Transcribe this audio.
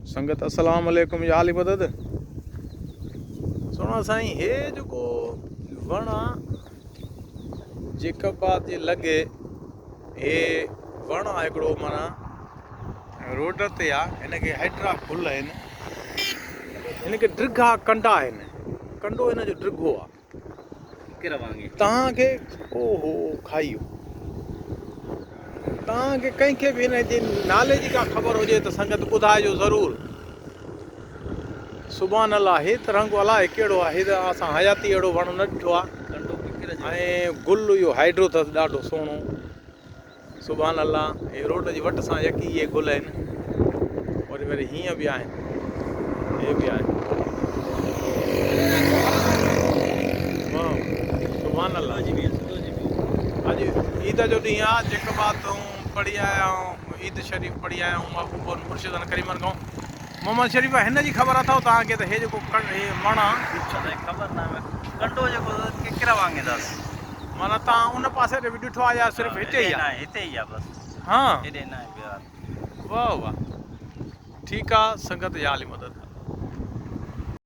संगत अस्सलाम वालेकुम या अली मदद। सुनो साईं, हे जेको वण आहे जेका बात जे लॻे हे वण आहे हिकिड़ो माना रोड ते आहे, हिनखे हाइड्रा फुल आहिनि, हिनखे ड्रिघा कंडा आहिनि, कंडो हिन जो ड्रिघो आहे तव्हांखे ओहो खाई वियो। तव्हांखे कंहिंखे बि हिन जे नाले जी का ख़बर हुजे त संगत ॿुधाइजो ज़रूरु। सुभान अल्लाह, हे तरंग अलाए कहिड़ो आहे, हे त असां हयाती अहिड़ो वण न ॾिठो आहे। ऐं गुल इहो हाइड्रो अथसि ॾाढो सुहिणो। सुभान अल्लाह, हे रोड जी वट सां यकी इहे गुल आहिनि, वरी वरी हीअं बि आहिनि, हे बि आहिनि। सुभान अल्लाह जी। अॼु ईद जो ॾींहुं आहे, जेका बात पढ़ी आया आहियूं, ईद शरीफ़ पढ़ी आया आहियूं महबूबन मुर्शिदन करीमन खां। मोहम्मद शरीफ़ हिन जी ख़बर अथव तव्हांखे त हे जेको हे वण आहे ख़बर न आहे कंडो जेको केतिरा वांगींदासीं, माना तव्हां उन पासे ते बि ॾिठो आहे या सिर्फ़ु हिते ई आहे? हिते ई आहे बसि। हाँ, हेॾे न आहे ॿियो। वाह वाह, ठीकु आहे संगत या अली मदद।